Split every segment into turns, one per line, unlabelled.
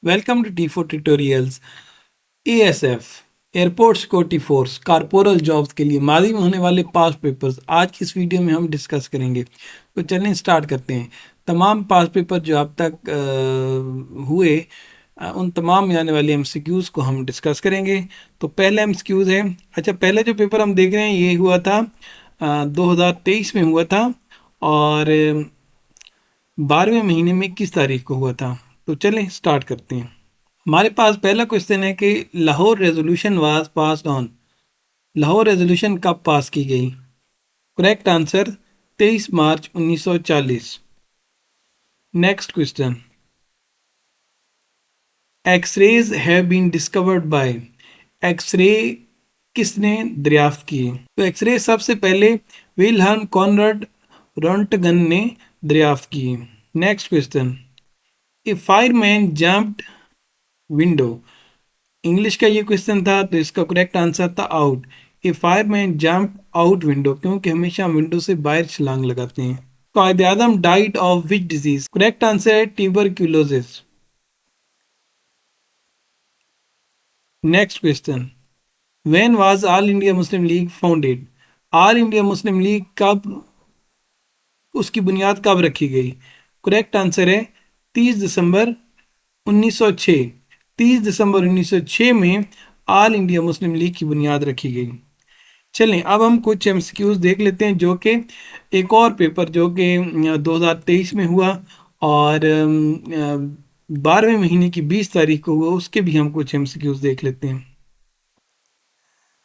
Welcome to T4 Tutorials. ASF airport security force corporal jobs के लिए माजी में होने वाले पास पेपर्स आज की इस वीडियो में हम डिस्कस करेंगे। तो चलिए स्टार्ट करते हैं। तमाम पास पेपर जो अब तक हुए उन तमाम में आने वाले एमसीक्यूज को हम डिस्कस करेंगे। तो पहला एमसीक्यूज है, अच्छा पहले जो पेपर हम देख रहे हैं ये हुआ था 2023 में हुआ था और 12वें महीने में 21 तारीख को हुआ था। तो चलें स्टार्ट करते हैं। हमारे पास पहला क्वेश्चन है कि Lahore resolution was passed on. Lahore resolution कब पास की गई? Correct answer 23 March 1940। Next question, X-rays have been discovered by. X-ray किसने दरियाफ्त किए? तो एक्सरे सबसे पहले विल्हम कॉनराड रोंटगन ने दरियाफ्त किए। Next question, a fireman jumped window. English का ये क्वेश्चन था तो इसका करेक्ट आंसर था out. A fireman jump out window, क्योंकि हमेशा हम विंडो से बाहर छलांग लगाते हैं। Quaid Azam died of which disease? Correct answer है tuberculosis. Next question, when was All India Muslim League founded? All India Muslim League कब, उसकी बुनियाद कब रखी गई? करेक्ट आंसर है 30 दिसंबर 1906। 30 दिसंबर 1906 में ऑल इंडिया मुस्लिम लीग की बुनियाद रखी गई। चलें अब हम कुछ एमसीक्यूज देख लेते हैं जो कि एक और पेपर जो कि 2023 में हुआ और 12वें महीने की 20 तारीख को हुआ, उसके भी हम कुछ एमसीक्यूज देख लेते हैं।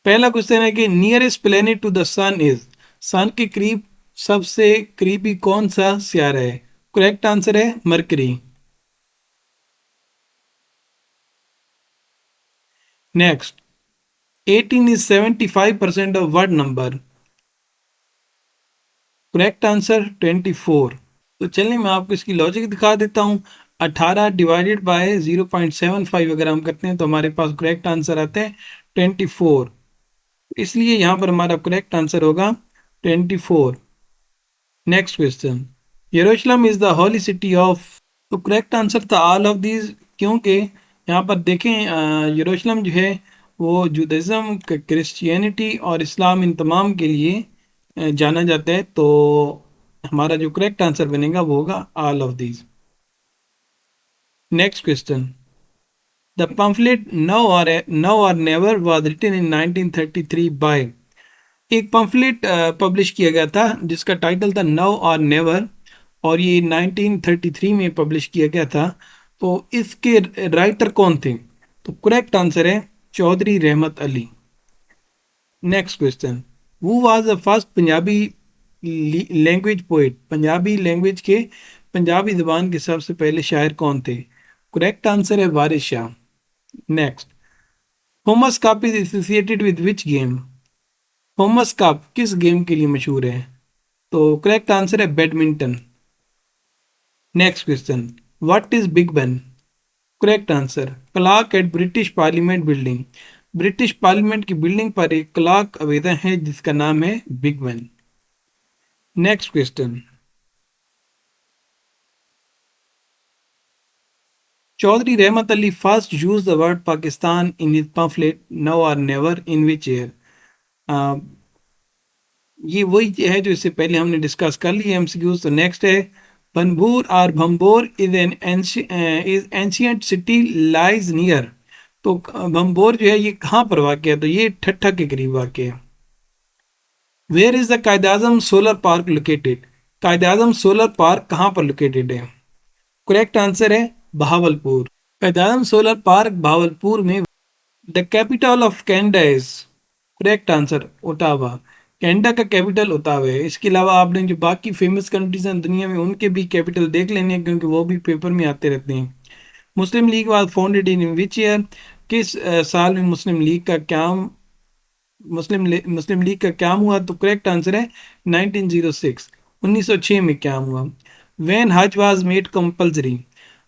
पहला क्वेश्चन है कि nearest planet to the sun is. Sun के करीब सबसे करीबी कौन सा सियारा है? करेक्ट आंसर है Mercury. Next, 18 is 75% of what number? Correct answer 24। तो चलिए मैं आपको इसकी लॉजिक दिखा देता हूँ। 18 डिवाइडेड बाय 0.75 अगर हम करते हैं तो हमारे पास करेक्ट आंसर आता है 24। इसलिए यहाँ पर हमारा करेक्ट आंसर होगा 24। नेक्स्ट क्वेश्चन, यरूशलेम is the holy city of. तो करेक्ट आंसर था ऑल ऑफ दीज, क्योंकि यहाँ पर देखें यरूशलेम जो है वो जुदाइज्म, क्रिश्चियनिटी और इस्लाम इन तमाम के लिए जाना जाता है। तो हमारा जो करेक्ट आंसर बनेगा वो होगा all of these. Next question, the pamphlet now or never was written in 1933 by. एक पम्फलेट पब्लिश किया गया था जिसका टाइटल था नाउ और नेवर और ये 1933 में पब्लिश किया गया था। तो इसके राइटर कौन थे? तो करेक्ट आंसर है Chaudhary Rahmat Ali. Next question, who was the first Punjabi language poet. Punjabi language के, पंजाबी जबान के सबसे पहले शायर कौन थे? करेक्ट आंसर है Waris Shah. Next, Thomas cup is associated with which game. Thomas cup किस गेम के लिए मशहूर है? तो करेक्ट आंसर है badminton. Next question, what is big Ben? Correct answer clock at British parliament building. British parliament की building पर एक क्लॉक आवेदन है जिसका नाम है big Ben। Next question, Chaudhry Rahmat Ali first use the word Pakistan in his pamphlet now or never in which year? ये वही है जो इससे पहले हमने डिस्कस कर लिया एमसीक्यूज। तो नेक्स्ट है, Banbhore or Bhambore is ancient city lies near. तो भंबोर जो है ये कहाँ पर वाक़ है? तो ये ठट्ठा के करीब वाक़ है। Where is the Quaid Azam solar park located? Quaid Azam solar park कहाँ पर लोकेटेड है? करेक्ट आंसर है बहावलपुर। कायद आजम सोलर पार्क बहावलपुर में। The capital of Canada is. Correct answer Ottawa. Canada का कैपिटल ओटावा है। इसके अलावा आपने जो बाकी फेमस कंट्रीज हैं दुनिया में उनके भी कैपिटल देख लेने हैं क्योंकि वो भी पेपर में आते रहते हैं। Muslim League was founded in which year? किस साल में मुस्लिम लीग का क्याम, मुस्लिम लीग का क्याम हुआ? तो करेक्ट आंसर है 1906। 1906 में क्याम हुआ। व्हेन हज वाज मेड कंपल्सरी।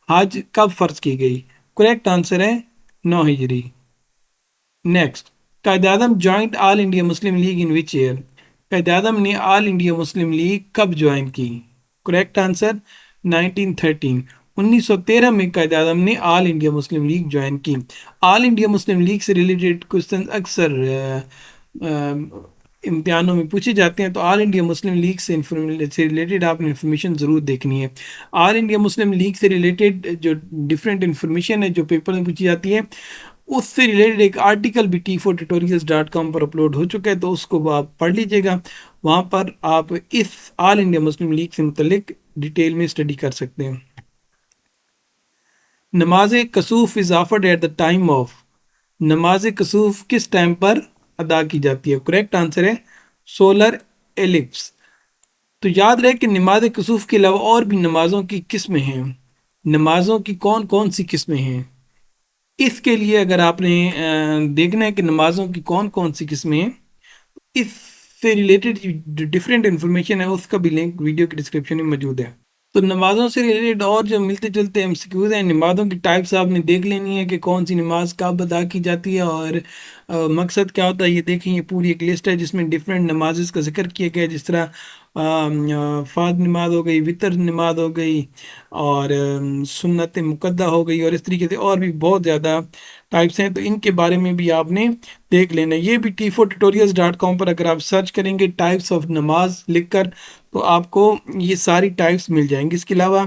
हज कब फर्ज की गई? करेक्ट आंसर है 9 हिजरी। Next, Quaid-e-Azam joined All India Muslim League in which year? Quaid-e-Azam ने ऑल इंडिया मुस्लिम लीग कब ज्वाइन की? Correct answer 1913। 1913 में कायद आज़म ने ऑल इंडिया मुस्लिम लीग ज्वाइन की। ऑल इंडिया मुस्लिम लीग से रिलेटेड क्वेश्चन अक्सर इम्तिहानों में पूछे जाते हैं, तो ऑल इंडिया मुस्लिम लीग से रिलेटेड आपने इंफॉर्मेशन ज़रूर देखनी है। ऑल इंडिया मुस्लिम लीग से रिलेटेड जो डिफरेंट इंफॉर्मेशन है जो पेपर में पूछी जाती है, उससे रिलेटेड एक आर्टिकल भी T4tutorials.com पर अपलोड हो चुका है, तो उसको आप पढ़ लीजिएगा। वहाँ पर आप इस ऑल इंडिया मुस्लिम लीग से मुतल्लिक डिटेल में स्टडी कर सकते हैं। नमाज कसूफ is offered at the time of, नमाज कसूफ किस टाइम पर अदा की जाती है? करेक्ट आंसर है सोलर एलिप्स। तो याद रहे कि नमाज कसूफ के अलावा और भी नमाजों की किस्में हैं। नमाजों की कौन कौन सी किस्में हैं, इसके लिए अगर आपने देखना है कि नमाजों की कौन कौन सी किस्में हैं, इससे रिलेटेड जो डिफरेंट इंफॉर्मेशन है उसका भी लिंक वीडियो के डिस्क्रिप्शन में मौजूद है। तो नमाज़ों से रिलेटेड और जो मिलते जुलते एमसीक्यूज हैं, नमाज़ों की टाइप्स आपने देख लेनी है कि कौन सी नमाज कब अदा की जाती है और मकसद क्या होता है। ये देखें, ये पूरी एक लिस्ट है जिसमें डिफरेंट नमाज़ का जिक्र किया गया है, जिस तरह फ़र्द नमाज हो गई, वितर नमाज हो गई, और सुन्नत मुक़द्दा हो गई, और इस तरीके से और भी बहुत ज़्यादा टाइप्स हैं। तो इनके बारे में भी आपने देख लेना है। ये भी T4tutorials.com पर अगर आप सर्च करेंगे टाइप्स ऑफ नमाज लिखकर, तो आपको ये सारी टाइप्स मिल जाएंगी। इसके अलावा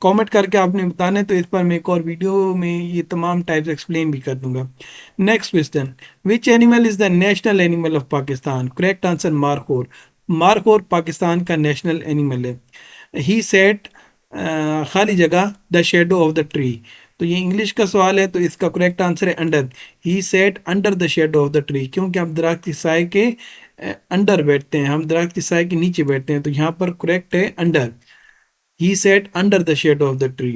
कमेंट करके आपने बताना है, तो इस पर मैं एक और वीडियो में ये तमाम टाइप्स एक्सप्लेन भी कर दूंगा। Next question, which animal is the national animal of Pakistan? Correct answer markhor. Markhor Pakistan का नेशनल एनिमल है। ही सेट खाली जगह the shadow of the tree, तो ये इंग्लिश का सवाल है, तो इसका करेक्ट आंसर है under. He sat under the shadow of the tree, क्योंकि हम दरख्त की साय के अंडर बैठते हैं, हम दरख्त की साय के नीचे बैठते हैं, तो यहाँ पर करेक्ट है under. He sat under the shadow of the tree.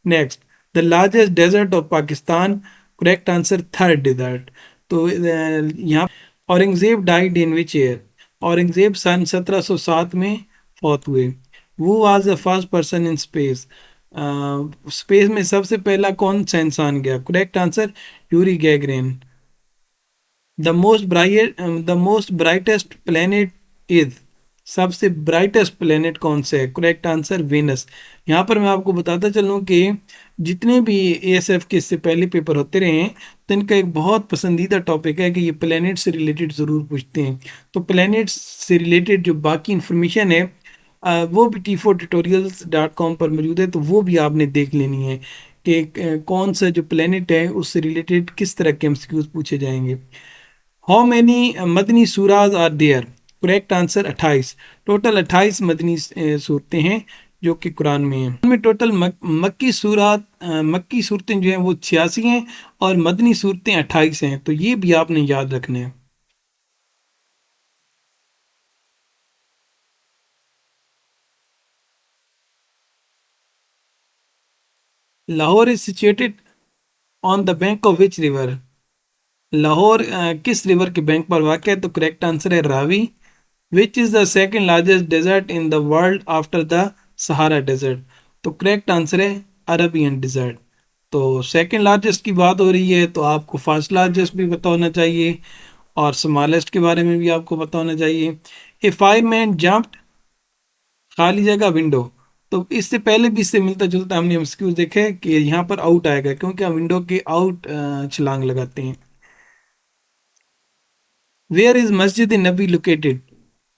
Next, the largest desert of Pakistan? Correct answer Thar desert. तो यहाँ Aurangzeb died in which year? Aurangzeb सन 1707 में फौत हुए। Who was the first person in space? Space में सबसे पहला कौन सा इंसान गया? Correct answer Yuri Gagarin. The most brightest planet is? सबसे ब्राइटेस्ट प्लेनेट कौन सा है? Correct answer Venus. यहाँ पर मैं आपको बताता चलूँ कि जितने भी एएसएफ के इससे पहले पेपर होते रहे हैं, तो इनका एक बहुत पसंदीदा टॉपिक है कि ये प्लेनेट से रिलेटेड ज़रूर पूछते हैं। तो प्लेनेट से रिलेटेड जो बाकी इंफॉर्मेशन है वो भी T4tutorials.com पर मौजूद है, तो वो भी आपने देख लेनी है कि कौन सा जो प्लेनेट है उससे रिलेटेड किस तरह के एमसीक्यूज पूछे जाएंगे। हाउ मैनी मदनी सूराज are there? Correct answer 28। Total 28 मदनी सूरतें हैं जो कि कुरान में हैं। उनमें टोटल मक्की सूरतें जो हैं वो 86 हैं, और मदनी सूरतें 28 हैं, तो ये भी आपने याद रखना है। Lahore is situated on the bank of which river? Lahore किस रिवर के बैंक पर वाक़ है? तो करेक्ट आंसर है Ravi. Which is the second largest desert in the world after the Sahara desert? तो करेक्ट आंसर है अरबियन डेजर्ट। तो सेकंड लार्जेस्ट की बात हो रही है, तो आपको फर्स्ट लार्जेस्ट भी पता होना चाहिए, और स्मॉलेस्ट के बारे में भी आपको पता होना चाहिए। ए 5 मैन जंप्ड, खाली जगह विंडो। तो इससे पहले भी इससे मिलता जुलता हमने एक्सक्यूज देखा है कि यहाँ पर आउट आएगा, क्योंकि हम विंडो के आउट छलांग लगाते हैं। वेयर इज मस्जिद नबी लोकेटेड?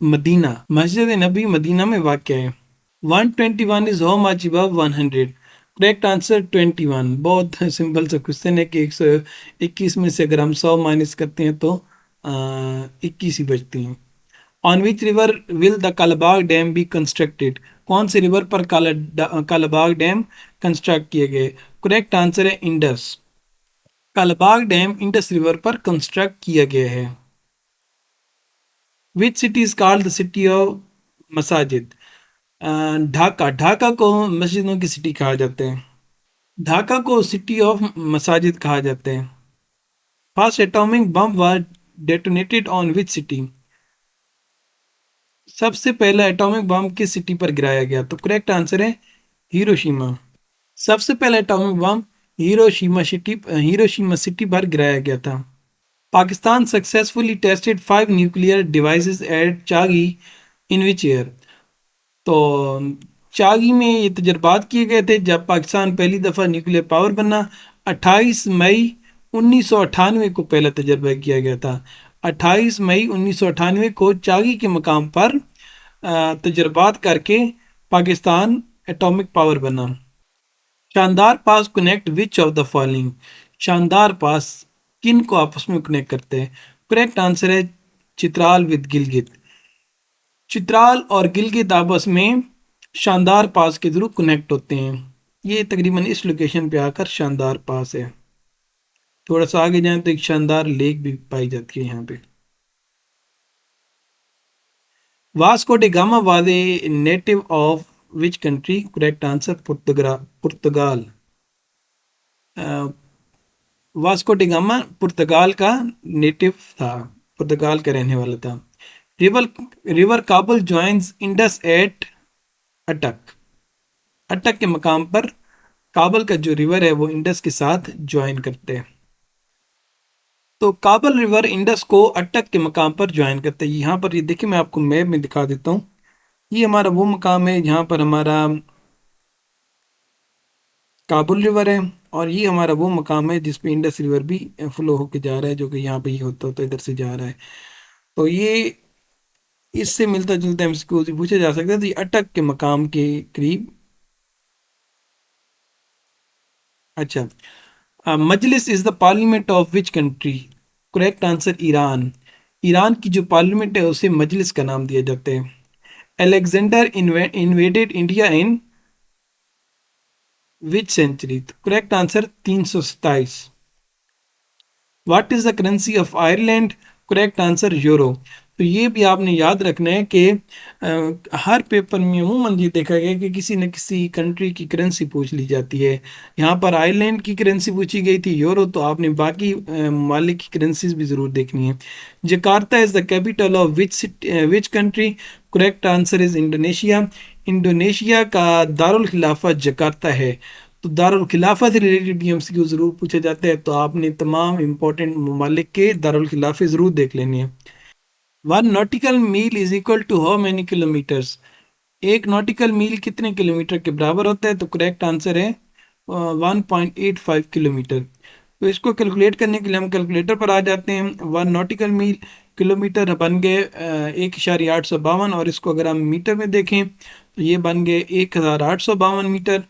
मदीना। मस्जिद नबी मदीना में वाक़ है। 121 is how much above 100? Correct answer 21। बहुत सिंपल सा क्वेश्चन है कि 121 में से अगर हम 100 माइनस करते हैं तो 21 ही बचती हैं। On which river will the Kalabagh dam be constructed? कौन से रिवर पर कालाबाग डैम कंस्ट्रक्ट किए गए? करेक्ट आंसर है इंडस। कालाबाग डैम इंडस रिवर पर कंस्ट्रक्ट किया गया है। Which city is called the city of मसाजिद? ढाका। ढाका को मस्जिदों की सिटी कहा जाता है। ढाका को सिटी ऑफ मसाजिद कहा जाता है। First atomic bomb was detonated on which city? सबसे पहला एटॉमिक बम किस सिटी पर गिराया गया? तो करेक्ट आंसर है हिरोशिमा। सबसे पहला एटॉमिक बम हिरोशिमा सिटी पर गिराया गया था। Pakistan successfully tested 5 nuclear devices at Chagai in which year? तो चागी में ये तजर्बात किए गए थे जब पाकिस्तान पहली दफ़ा न्यूक्लियर पावर बना। 28 मई 1998 को पहला तजर्बा किया गया था। 28 मई 1998 को चागी के मकाम पर तजर्बात करके पाकिस्तान एटॉमिक पावर बना। Shandur pass connect which of the following. Shandur pass किन को आपस में कनेक्ट करते हैं? करेक्ट आंसर है चित्राल विद गिलगित। चित्राल और गिलगित आपस में शानदार पास के थ्रू कनेक्ट होते हैं। ये तकरीबन इस लोकेशन पे आकर शानदार पास है। थोड़ा सा आगे जाएं तो एक शानदार लेक भी पाई जाती है यहाँ पे। Vasco da Gama was a native of which country? Correct answer Portugal. Vasco de Gama पुर्तगाल का नेटिव था, पुर्तगाल का रहने वाला था। River river Kabul joins Indus at Attock. Attock के मकाम पर काबुल का जो रिवर है वो इंडस के साथ ज्वाइन करते हैं। तो काबुल रिवर इंडस को अटक के मकाम पर ज्वाइन करते हैं। यहाँ पर ये देखिए, मैं आपको मैप में दिखा देता हूँ। ये हमारा वो मकाम है जहाँ पर हमारा काबुल रिवर है, और ये हमारा वो मकाम है जिसपे इंडस रिवर भी फ्लो होके जा रहा है, जो कि यहाँ पे ये होता होता इधर से जा रहा है। तो ये इससे मिलता जुलता एमसीक्यू पूछा जा सकता है। तो ये अटक के मकाम के करीब। अच्छा, मजलिस is the parliament of which country? Correct answer Iran. Iran की जो पार्लियामेंट है उसे मजलिस का नाम दिया जाता है। Alexander invaded India in which century? Correct answer 327। What is the currency of Ireland? Correct answer euro. तो ये भी आपने याद रखना है कि हर पेपर में अमूमन ये देखा गया कि किसी न किसी कंट्री की करेंसी पूछ ली जाती है। यहाँ पर आयरलैंड की करेंसी पूछी गई थी यूरो, तो आपने बाकी ममालिक की करेंसीज भी ज़रूर देखनी है। Jakarta is the capital of which country? Correct answer is Indonesia. Indonesia का दारुल खिलाफा जकार्ता है। तो दारुल खिलाफा से रिलेटेड भी एमसीक्यू ज़रूर पूछा जाता है, तो आपने तमाम इंपॉर्टेंट ममालिक के दारुल खिलाफे ज़रूर देख लेने हैं। 1 nautical mile is equal to how many kilometres? एक नॉटिकल मील कितने किलोमीटर के बराबर होता है? तो करेक्ट आंसर है 1.85 किलोमीटर। तो इसको कैलकुलेट करने के लिए हम कैलकुलेटर पर आ जाते हैं। 1 नॉटिकल मील किलोमीटर बन गए 1,852, और इसको अगर हम मीटर में देखें तो ये बन गए 1,852 मीटर।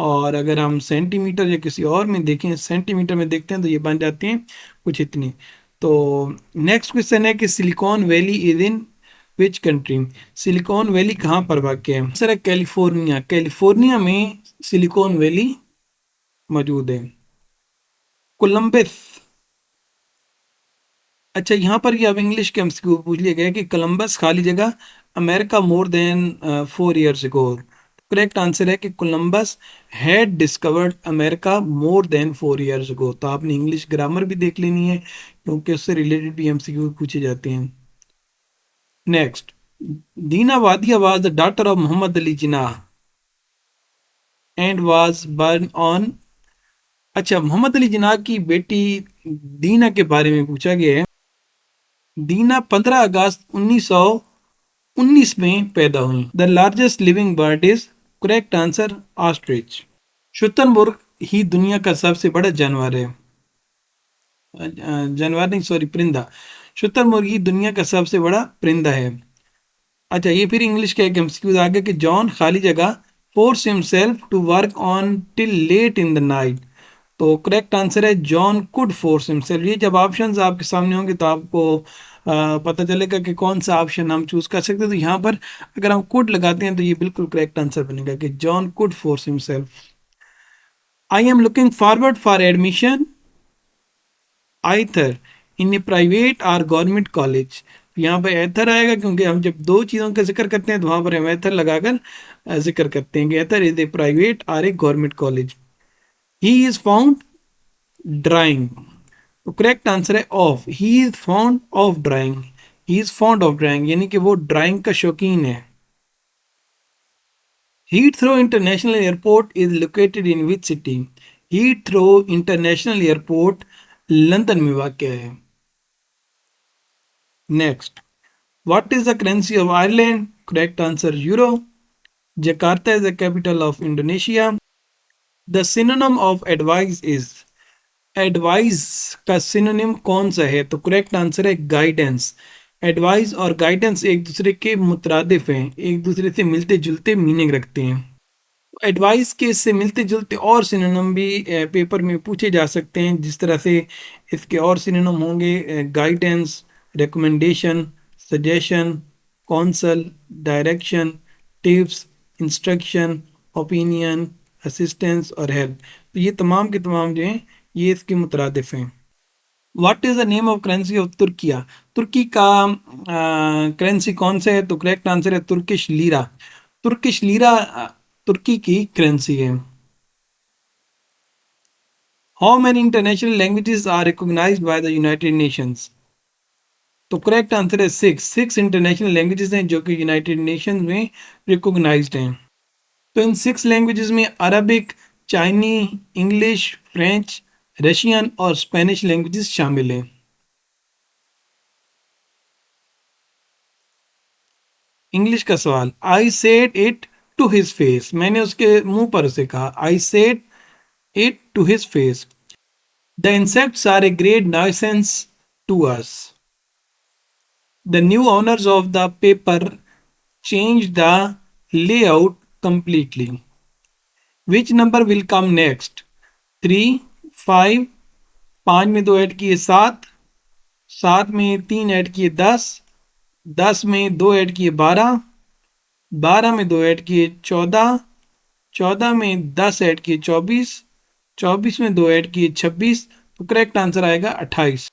और अगर हम सेंटीमीटर या किसी और में देखें, सेंटीमीटर में देखते हैं, तो ये बन जाते हैं कुछ इतने। तो नेक्स्ट क्वेश्चन है कि silicon valley is in which country? Silicon valley कहाँ पर वाक़ है? Sir California. कैलिफोर्निया में सिलिकॉन वैली मौजूद है। कोलंबस। अच्छा, यहाँ पर ये अब इंग्लिश के एमसीक्यू पूछ लिया गया कि कोलंबस खाली जगह America more than 4 years ago। Correct answer है कि Columbus had discovered America more than 4 years ago। तो आपने इंग्लिश ग्रामर भी देख लेनी है, क्योंकि उससे रिलेटेड भी एमसीक्यू पूछे जाते हैं। Next, Dina Wadia was the daughter of Mohammad Ali Jinnah and was born on. अच्छा, मोहम्मद अली जिन्नाह की बेटी दीना के बारे में पूछा गया है। दीना 15 अगस्त 1919 में पैदा हुई। The largest living bird is? Correct answer ostrich. शुतुरमुर्ग ही दुनिया का सबसे बड़ा जानवर है। जानवर नहीं, सॉरी, परिंदा। शुतुरमुर्ग ही दुनिया का सबसे बड़ा परिंदा है। अच्छा, ये फिर इंग्लिश के एक एमसीक्यू आ गया कि जॉन खाली जगह force himself to work on till late in the night. तो करेक्ट आंसर है जॉन कुड फोर्स हिमसेल्फ। ये जब ऑप्शंस आपके सामने होंगे तो आपको पता चलेगा कि कौन सा ऑप्शन हम चूज कर सकते हैं। तो यहाँ पर अगर हम कुड लगाते हैं तो ये बिल्कुल करेक्ट आंसर बनेगा कि John could force himself. I am looking forward for admission either in A private और गवर्नमेंट कॉलेज। यहाँ पर एथर आएगा, क्योंकि हम जब दो चीज़ों का जिक्र करते हैं तो वहाँ पर हम एथर लगाकर जिक्र करते हैं कि एथर इज ए प्राइवेट और a government college. He is found drawing. तो करेक्ट आंसर है of. He is fond of drawing. He is fond of drawing यानी कि वो ड्राइंग का शौकीन है। Heathrow international airport is located in which city? Heathrow international airport London में वाक़ है। Next, what is the currency of Ireland? Correct answer euro. Jakarta is the capital of Indonesia. The synonym of advice is, advice का synonym कौन सा है? तो correct answer है guidance. Advice और गाइडेंस एक दूसरे के मुतरादिफ हैं, एक दूसरे से मिलते जुलते मीनिंग रखते हैं। एडवाइस के इससे मिलते जुलते और सिनोनिम भी पेपर में पूछे जा सकते हैं, जिस तरह से इसके और सिनोनिम होंगे guidance, recommendation, suggestion, counsel, direction, tips, instruction, opinion, assistance और हेल्प। तो ये तमाम के तमाम जो हैं ये इसके मुतरादिफ हैं। What is the name of currency of Turkiye? तुर्की का करेंसी कौन सा है? तो करेक्ट आंसर है तुर्किश लीरा। तुर्किश लीरा तुर्की की करेंसी है। How many international languages are recognized by the United Nations? तो करेक्ट आंसर है सिक्स। सिक्स इंटरनेशनल लैंग्वेजेस हैं जो कि यूनाइटेड नेशंस में रिकॉग्नाइज्ड हैं। तो इन सिक्स लैंग्वेजेस में Arabic, Chinese, English, French, Russian और स्पेनिश लैंग्वेजेस शामिल हैं। इंग्लिश का सवाल, I said it to his face, मैंने उसके मुंह पर उसे कहा। I said it to his face, the insects are a great nuisance to us, the new owners of the paper change the layout completely, which number will come next? 3, 5, 5 में 2 add किए 7, 7 में 3 add किए 10, 10 में 2 add किए 12, 12 में 2 add किए 14, 14 में 10 add किए 24, 24 में 2 ऐड किए 26। तो करेक्ट आंसर आएगा 28।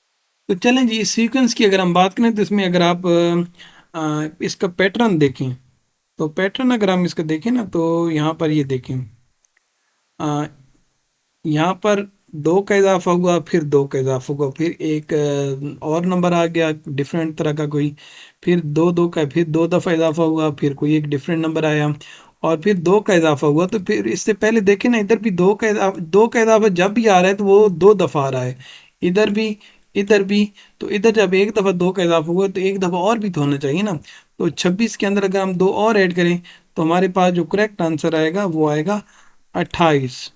तो चलें जी, इस सीक्वेंस की अगर हम बात करें तो इसमें अगर आप इसका पैटर्न देखें, तो पैटर्न अगर हम इसका देखें ना, तो यहाँ पर ये देखें, यहाँ पर 2 का इजाफा हुआ, फिर 2 का इजाफा हुआ, फिर एक और नंबर आ गया डिफरेंट तरह का कोई, फिर 2 का, फिर 2 दफ़ा इजाफा हुआ, फिर कोई एक डिफरेंट नंबर आया, और फिर 2 का इजाफा हुआ। तो फिर इससे पहले देखें ना, इधर भी 2 का इजाफा जब भी आ रहा है तो वो 2 दफ़ा आ रहा है, इधर भी, इधर भी। तो इधर जब एक दफ़ा 2 का इजाफा हुआ तो एक दफ़ा और भी तो होना चाहिए ना। तो 26 के अंदर अगर हम 2 और ऐड करें तो हमारे पास जो करेक्ट आंसर आएगा वो आएगा 28।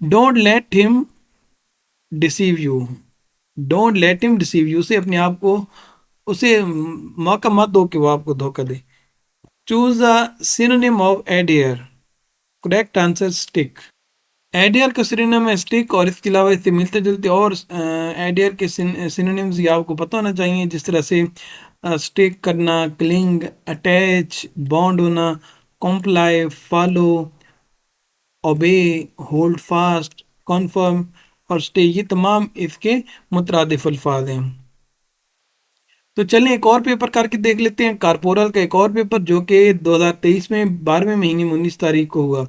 Don't let him deceive you, don't let him deceive you से अपने आप को, उसे मौका मत दो कि वो आपको धोखा दे। Choose the synonym of adhere, correct answer stick. Adhere का सिनोनिम है स्टिक, और इसके अलावा इससे मिलते जुलते और एडियर के सिनोनिम्स ये आपको पता होना चाहिए, जिस तरह से स्टिक करना, क्लिंग, अटैच, बॉन्ड होना, comply, follow, obey, hold fast, confirm और स्टे, ये तमाम इसके मुतरादिफ अल्फाज हैं। तो चलें एक और पेपर करके देख लेते हैं, कारपोरल का एक और पेपर जो कि 2023 में 12वें महीने में 19 तारीख को हुआ।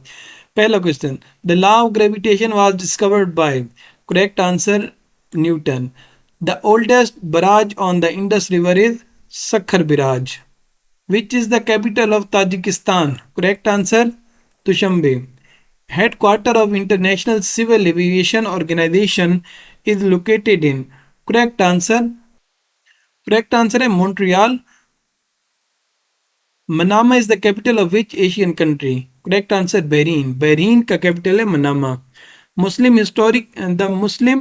पहला question, the law of gravitation was discovered by, correct answer Newton. The oldest barrage on the Indus river is Sukkur barrage. Which is the capital of Tajikistan, correct answer Dushanbe. Headquarter of International Civil Aviation Organization is located in, correct answer है Montreal. Manama is the capital of which Asian country? Correct answer Bahrain. Bahrain का capital है Manama. The Muslim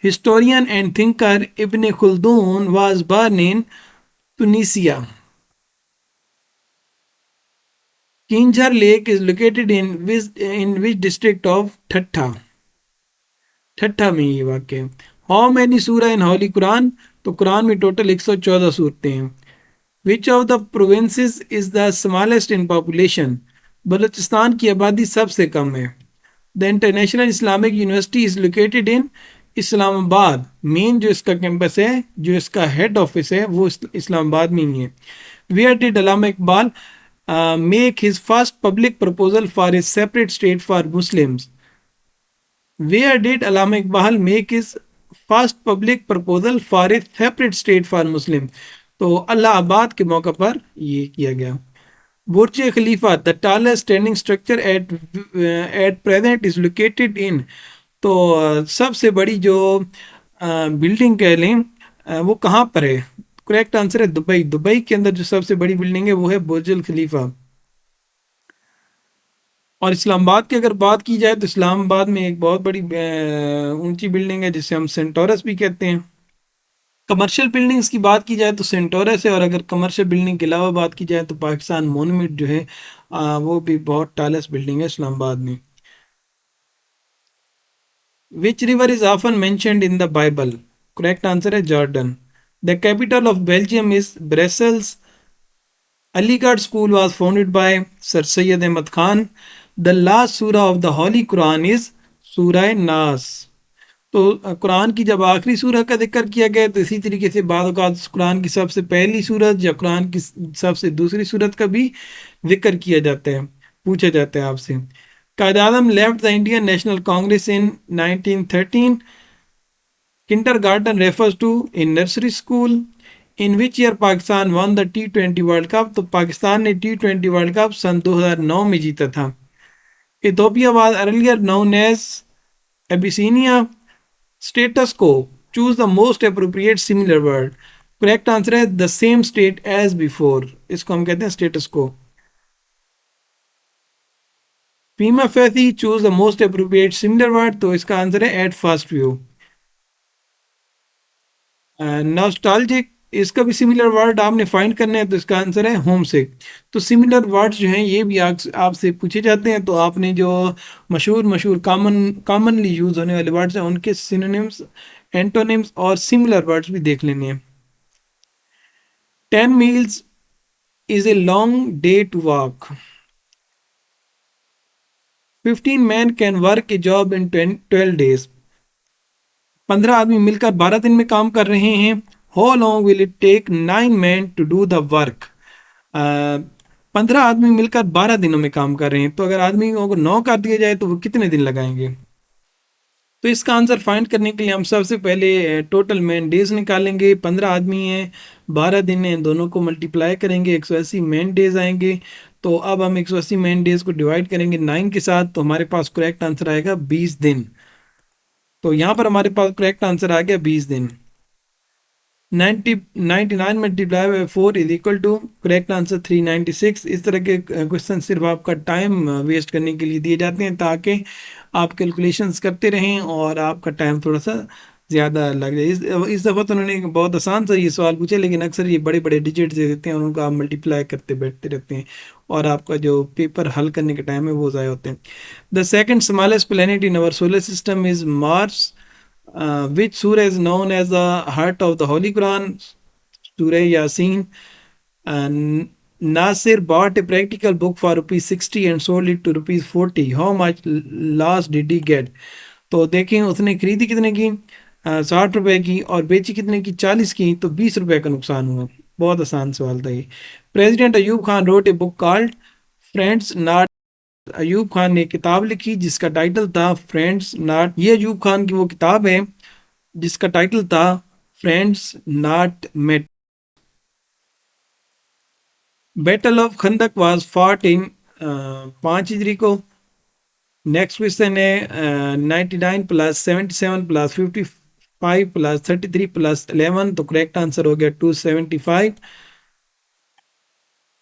historian and thinker Ibn Khaldun was born in Tunisia. Kinjar Lake is located in which district of Thatta? ठट्ठा में ये वाक्य है। How many सूरा इन हॉली कुरान? तो कुरान में टोटल 114 सूरतें हैं। विच of the provinces is the smallest in population? Balochistan की आबादी सबसे कम है। The international Islamic university is located in Islamabad. Main जो इसका कैंपस है, जो इसका हेड ऑफिस है, वो इस्लामाबाद में ही है। Where did Allama Iqbal make his first public proposal for a separate state for Muslims? Where did Allama Iqbal make his first public proposal for a separate state for Muslim? तो अल्लाहाबाद के मौका पर ये किया गया। Burj Khalifa, the tallest standing structure at present is located in, तो सबसे बड़ी जो बिल्डिंग कह लें वो कहाँ पर है? करेक्ट आंसर है दुबई। दुबई के अंदर जो सबसे बड़ी बिल्डिंग है वो है बुर्ज खलीफा। और इस्लामाबाद की अगर बात की जाए तो इस्लामाबाद में एक बहुत बड़ी ऊंची बिल्डिंग है जिसे हम सेंटोरस भी कहते हैं। कमर्शियल बिल्डिंग्स की बात की जाए तो सेंटोरस है, और अगर कमर्शियल बिल्डिंग के अलावा बात की जाए तो पाकिस्तान मोनूमेंट जो है वो भी बहुत टालेस्ट बिल्डिंग है इस्लामाबाद में। Which river is often mentioned in the Bible? Correct answer है Jordan. The capital of Belgium is Brussels. Aligarh school was founded by Sir Syed Ahmad Khan. The last surah of the Holy Quran is Surah Nas. तो कुरान की जब आखिरी सूरह का जिक्र किया गया तो इसी तरीके से बाद औक़ात कुरान की सबसे पहली सूरत या कुरान की सबसे दूसरी सूरत का भी जिक्र किया जाता है, पूछा जाता है आपसे। Quaid Azam left the Indian National Congress in 1913। Kindergarten refers to in nursery school. In which year Pakistan won the T20 world cup? तो पाकिस्तान ने T20 वर्ल्ड कप सन 2009 में जीता था। Ethiopia was earlier known as Abyssinia. Status quo. Choose the most appropriate similar word. Correct answer है the same state as before. इसको हम कहते हैं status quo. Prima facie choose the most appropriate similar word. तो इसका answer है at first view. Nostalgic, इसका भी सिमिलर वर्ड आपने फाइंड करना है तो इसका आंसर है होम सिक। तो सिमिलर वर्ड्स जो हैं ये भी आपसे पूछे जाते हैं, तो आपने जो मशहूर मशहूर कॉमनली यूज होने वाले वर्ड्स हैं उनके सिनोनिम्स, एंटोनिम्स और सिमिलर वर्ड्स भी देख लेने हैं। 10 miles is a long day to walk. 15 man can work a job in 12 days. 15 आदमी मिलकर 12 दिन में काम कर रहे हैं। How long will it take 9 man to do the work? 15 आदमी मिलकर 12 दिनों में काम कर रहे हैं, तो अगर आदमियों को 9 कर दिया जाए तो वो कितने दिन लगाएंगे? तो इसका आंसर फाइंड करने के लिए हम सबसे पहले टोटल मैन डेज निकालेंगे। 15 आदमी हैं, 12 दिन हैं, दोनों को मल्टीप्लाई करेंगे, 180 मैन डेज आएंगे। तो अब हम 180 मैन डेज को डिवाइड करेंगे 9 के साथ, तो हमारे पास करेक्ट आंसर आएगा 20 दिन। तो यहाँ पर हमारे पास करेक्ट आंसर आ गया 20 दिन। 99 multiply by 4 is equal to correct answer 396। इस तरह के क्वेश्चन सिर्फ आपका टाइम वेस्ट करने के लिए दिए जाते हैं ताकि आप कैलकुलेशंस करते रहें और आपका टाइम थोड़ा सा ज़्यादा लग जाए। इस दफ़ा तो उन्होंने बहुत आसान सा ये सवाल पूछे, लेकिन अक्सर ये बड़े बड़े डिजिट दे देते हैं और उनको आप मल्टीप्लाई करते बैठते रहते हैं और आपका जो पेपर हल करने के टाइम है वो ज़ाया होते हैं। The second smallest planet in our solar system is Mars. Which surah is known as the heart of the Holy Quran? Surah Yasin. And Nasir bought a practical book for rupees 60 and sold it to rupees 40. How much loss did he get? तो देखें उसने खरीदी कितने की, 60 रुपए की, और बेची कितने की, 40 की, तो 20 रुपए का नुकसान हुआ। बहुत आसान सवाल था ये। President Ayub Khan wrote a book called friends not. Ayub Khan ने किताब लिखी जिसका टाइटल था फ्रेंड्स नॉट। ये अयूब खान की वो किताब है जिसका टाइटल था friends not mate. Battle of Khandaq was fought in 5 हिजरी को। नेक्स्ट क्वेश्चन है 99 प्लस 77 प्लस 55 प्लस 33 प्लस 11, तो करेक्ट आंसर हो गया 275।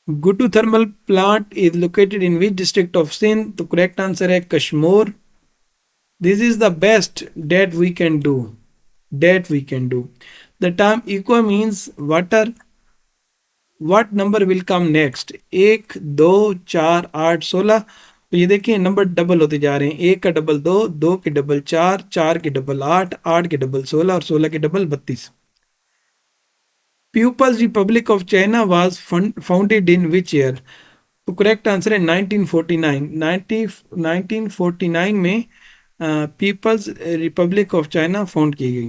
Guddu thermal plant is located in which district of Sindh? तो करेक्ट आंसर है Kashmir. This is the best that we can do. That we can do. The term aqua means water. What number will come next? 1, 2, 4, 8, 16। तो ये देखिए number double होते जा रहे हैं। 1 का डबल 2, 2 के डबल 4, 4 के डबल 8, 8 के डबल 16 और 16 के double 32। People's Republic of China was founded in which year? तो करेक्ट आंसर है 1949। 1949 में People's Republic of China found की गई।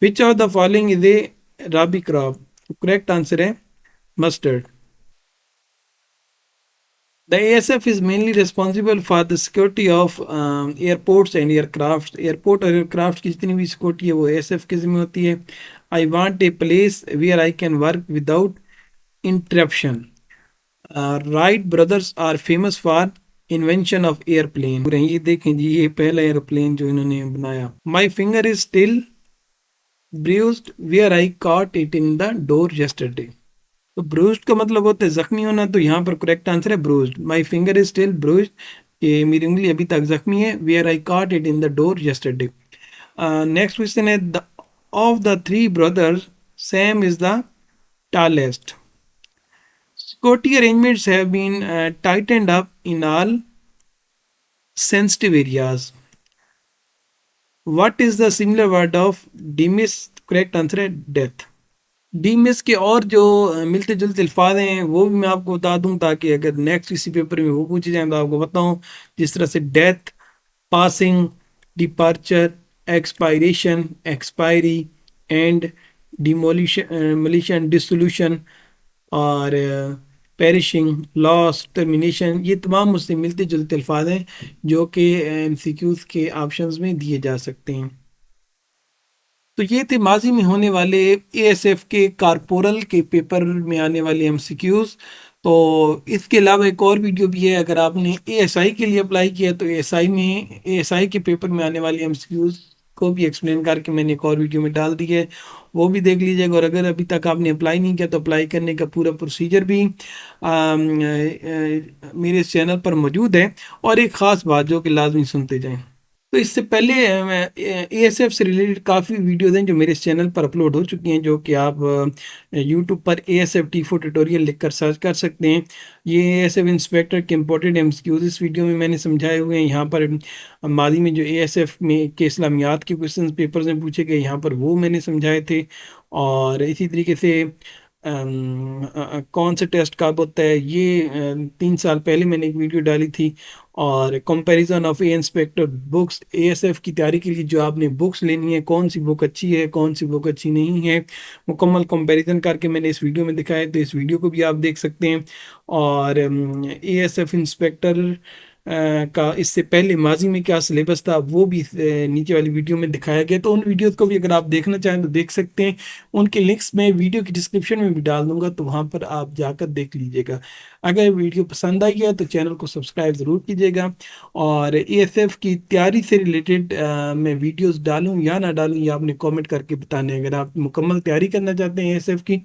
Which of the following is a rabi crop? तो करेक्ट आंसर है mustard. The ASF is mainly responsible for the security of airports and aircrafts. Airport और aircraft की जितनी भी सिक्योरिटी है वो ASF के जिम्मे होती है। I want a place where I can work without interruption. Wright brothers are famous for invention of airplane. ये देखें जी, ये पहला एयरप्लेन जो इन्होंने बनाया। My finger is still bruised where I caught it in the door yesterday। तो bruised का मतलब होता है जख्मी होना, तो यहाँ पर करेक्ट आंसर है bruised. My finger is still bruised, ये मेरी उंगली अभी तक जख्मी है। Where I caught it in the door yesterday। Next question है the of the three brothers Sam is the tallest। Security arrangements have been tightened up in all sensitive areas. What is the similar word of demise? Correct answer है death. डीमिस के और जो मिलते जुलते अल्फाज हैं वो भी मैं आपको बता दूं, ताकि अगर नेक्स्ट किसी पेपर में वो पूछे जाए तो आपको बताऊं। जिस तरह से death, passing, departure, expiration, expiry, and demolition, dissolution, और पेरिशिंग, लॉस, टर्मिनेशन, ये तमाम उससे मिलते जुलते अल्फाज हैं जो कि एमसीक्यूज के ऑप्शंस में दिए जा सकते हैं। तो ये थे माजी में होने वाले एएसएफ के कारपोरल के पेपर में आने वाले एमसीक्यूज। तो इसके अलावा एक और वीडियो भी है, अगर आपने एएसआई के लिए अप्लाई किया तो एएसआई के पेपर में आने वाले एमसीक्यूज को भी एक्सप्लेन करके मैंने एक और वीडियो में डाल दी है, वो भी देख लीजिएगा। और अगर अभी तक आपने अप्लाई नहीं किया तो अप्लाई करने का पूरा प्रोसीजर भी मेरे इस चैनल पर मौजूद है। और एक ख़ास बात जो कि लाजमी सुनते जाएं, तो इससे पहले एएसएफ से रिलेटेड काफ़ी वीडियोज़ हैं जो मेरे इस चैनल पर अपलोड हो चुकी हैं, जो कि आप यूट्यूब पर एएसएफ T4 ट्यूटोरियल लिखकर सर्च कर सकते हैं। ये एएसएफ इंस्पेक्टर के इम्पोर्टेंट एमसीक्यूज इस वीडियो में मैंने समझाए हुए हैं। यहाँ पर मादी में जो एएसएफ में के इस्लामियात के क्वेश्चन पेपर्स में पूछे गए, यहाँ पर वो मैंने समझाए थे। और इसी तरीके से कौन से टेस्ट कब होता है, ये 3 साल पहले मैंने एक वीडियो डाली थी। और comparison of A inspector books, ASF की तैयारी के लिए जो आपने बुक्स लेनी है, कौन सी बुक अच्छी है, कौन सी बुक अच्छी नहीं है, मुकम्मल कंपैरिजन करके मैंने इस वीडियो में दिखाया, तो इस वीडियो को भी आप देख सकते हैं। और एएसएफ इंस्पेक्टर का इससे पहले माजी में क्या सिलेबस था वो भी नीचे वाली वीडियो में दिखाया गया। तो उन वीडियोस को भी अगर आप देखना चाहें तो देख सकते हैं। उनके लिंक्स मैं वीडियो की डिस्क्रिप्शन में भी डाल दूंगा, तो वहाँ पर आप जाकर देख लीजिएगा। अगर वीडियो पसंद आई है तो चैनल को सब्सक्राइब ज़रूर कीजिएगा। और एएसएफ की तैयारी से रिलेटेड मैं वीडियोस डालूं या ना डालूं, ये आपने कमेंट करके बताना है। अगर आप मुकम्मल तैयारी करना चाहते हैं एएसएफ की,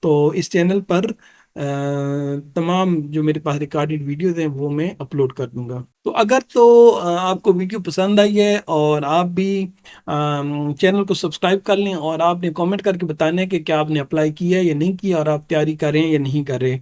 तो इस चैनल पर तमाम जो मेरे पास रिकॉर्डेड वीडियोस हैं वो मैं अपलोड कर दूंगा। तो अगर तो आपको वीडियो पसंद आई है और आप भी चैनल को सब्सक्राइब कर लें, और आपने कमेंट करके बताना है कि क्या आपने अप्लाई किया है या नहीं किया, और आप तैयारी कर रहे हैं या नहीं कर रहे।